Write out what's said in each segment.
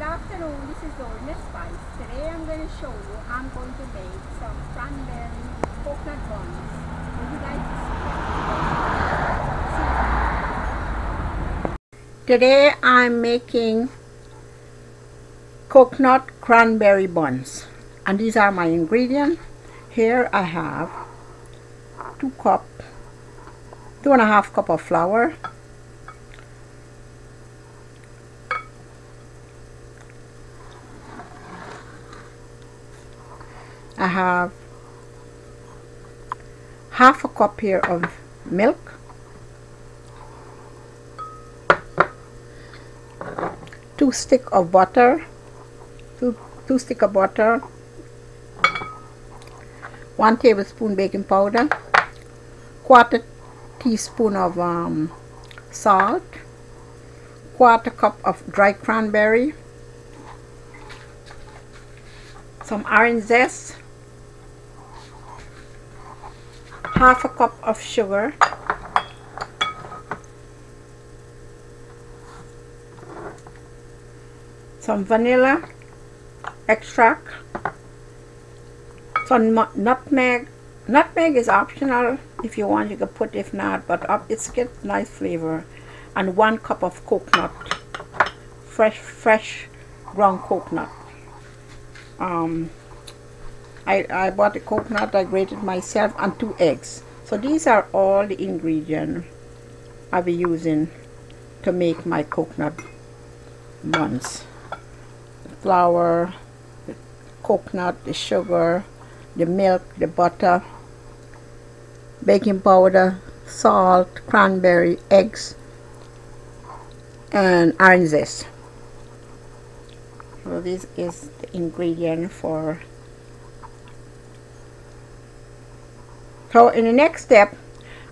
afternoon, this is Olna Spice. Today I'm going to show you how I'm going to make some cranberry coconut buns. Would you like to see them? Today I'm making coconut cranberry buns, and these are my ingredients. Here I have 2.5 cup of flour, I have half a cup here of milk, 2 sticks of butter, 2 sticks of butter, 1 tablespoon baking powder, 1/4 teaspoon of salt, 1/4 cup of dry cranberry, some orange zest, half a cup of sugar, some vanilla extract, some nutmeg. Nutmeg is optional. If you want, you can put, if not, but it's get nice flavor. And 1 cup of coconut, fresh ground coconut. I bought the coconut, I grated myself, and 2 eggs. So these are all the ingredients I'll be using to make my coconut buns. The flour, the coconut, the sugar, the milk, the butter, baking powder, salt, cranberry, eggs, and orange zest. So this is the ingredient for. So in the next step,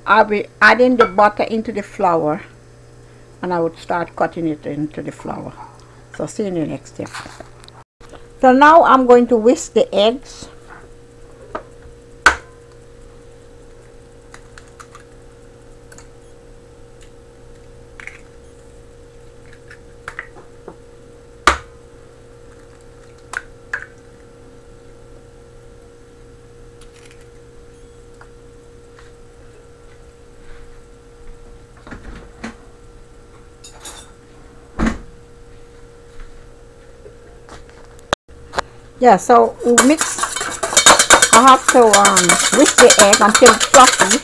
I'll be adding the butter into the flour, and I would start cutting it into the flour. So see you in the next step. So now I'm going to whisk the eggs. Yeah, so we mix. I have to whisk the egg until it's fluffy.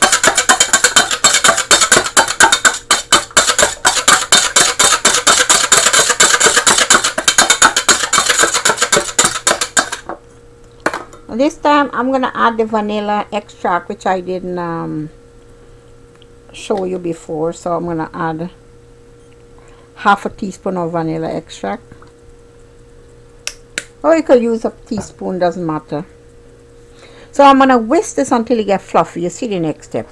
This time I'm gonna add the vanilla extract, which I didn't show you before. So I'm gonna add half a teaspoon of vanilla extract. Or you could use a teaspoon, doesn't matter. So I'm going to whisk this until it gets fluffy. You see the next step.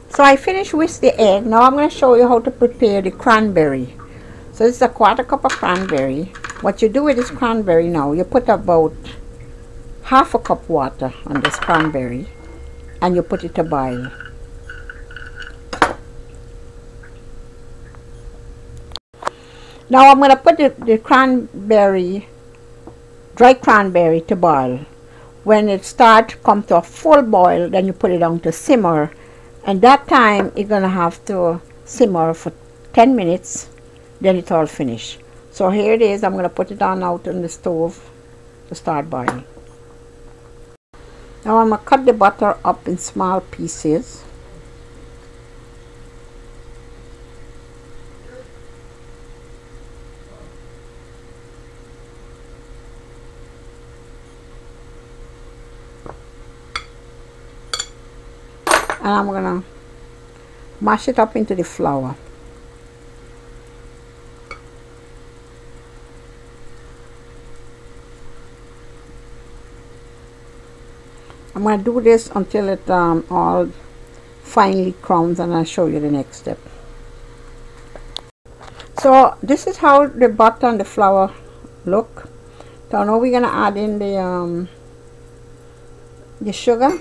So I finished with the egg. Now I'm going to show you how to prepare the cranberry. So this is a 1/4 cup of cranberry. What you do with this cranberry now, you put about half a cup water on this cranberry and you put it to boil. Now I'm going to put the cranberry, dry cranberry, to boil. When it starts to come to a full boil, then you put it down to simmer. And that time, you're going to have to simmer for 10 minutes. Then it's all finished. So here it is. I'm going to put it on out on the stove to start boiling. Now I'm going to cut the butter up in small pieces. And I'm going to mash it up into the flour. I'm going to do this until it all finely crowns, and I'll show you the next step. So this is how the butter and the flour look. So now we're going to add in the sugar.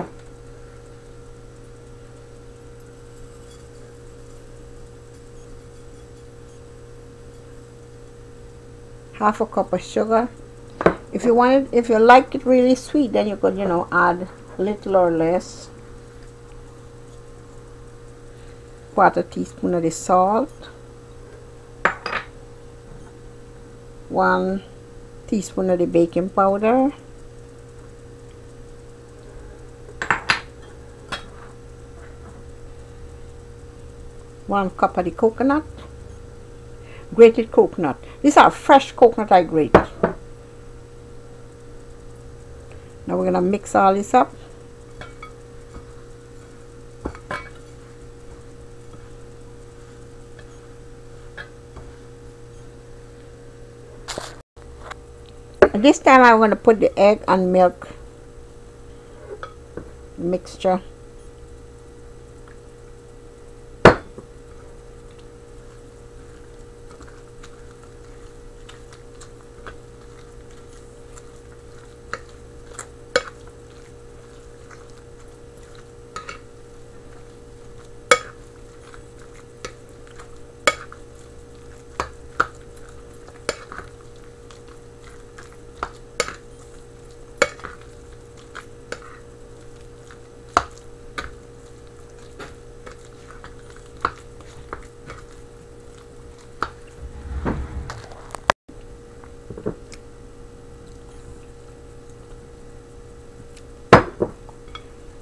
half a cup of sugar. If you want it, if you like it really sweet, then you could, you know, add a little or less. Quarter teaspoon of the salt. 1 teaspoon of the baking powder. 1 cup of the coconut, grated coconut. These are fresh coconut I grate. Now we're gonna mix all this up. And this time I'm gonna put the egg and milk mixture.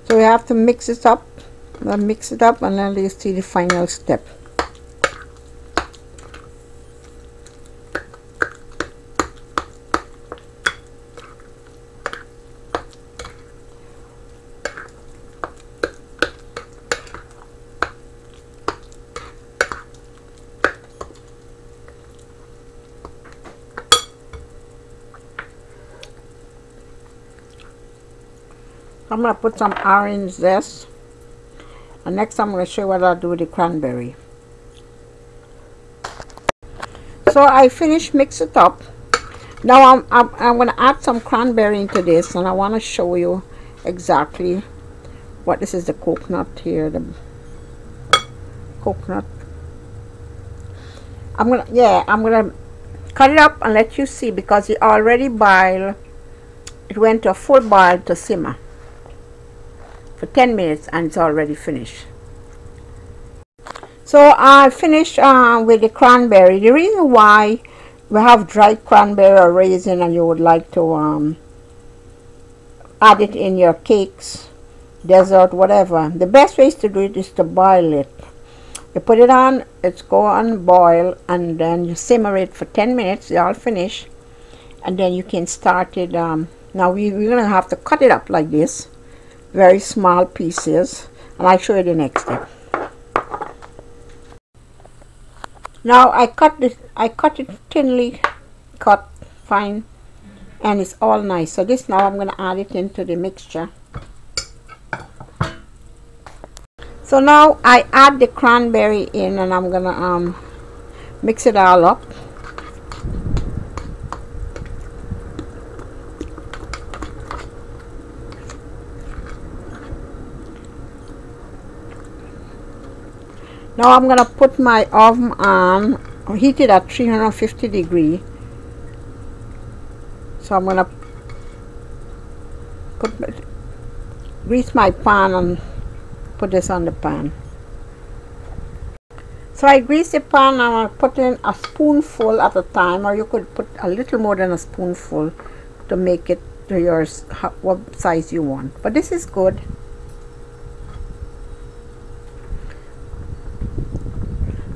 So we have to mix it up, and then you see the final step. I'm going to put some orange zest, and next I'm going to show you what I'll do with the cranberry. So I finished mix it up. Now I'm going to add some cranberry into this, and I want to show you exactly what this is. The coconut here, the coconut. I'm gonna cut it up and let you see, because it already boiled. It went to a full boil to simmer for 10 minutes, and it's already finished. So I finished with the cranberry. The reason why we have dried cranberry or raisin, and you would like to add it in your cakes, dessert, whatever, the best ways to do it is to boil it. You put it on, it's go on boil, and then you simmer it for 10 minutes. They're all finished, and then you can start it. Now we're gonna have to cut it up like this, very small pieces, and I'll show you the next step. Now I cut it thinly cut, fine, and it's all nice. So this, now I'm going to add it into the mixture. So now I add the cranberry in, and I'm going to mix it all up. Now I'm going to put my oven on, heat it at 350 degrees. So I'm going to grease my pan and put this on the pan. So I grease the pan, and I put in a spoonful at a time, or you could put a little more than a spoonful to make it to yours what size you want. But this is good.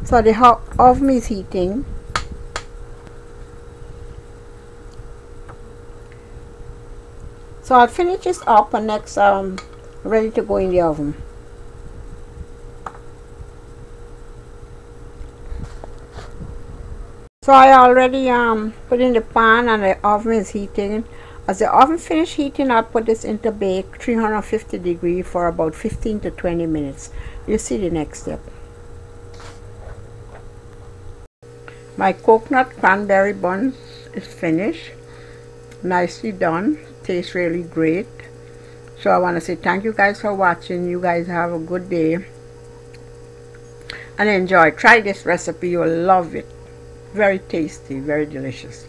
So the oven is heating. So I'll finish this up, and next ready to go in the oven. So I already put in the pan, and the oven is heating. As the oven finishes heating, I'll put this into bake 350 degrees for about 15 to 20 minutes. You see the next step. My coconut cranberry buns is finished, nicely done, tastes really great. So I want to say thank you guys for watching. You guys have a good day and enjoy. Try this recipe, you'll love it. Very tasty, very delicious.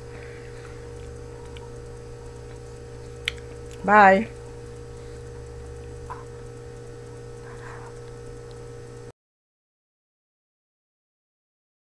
Bye.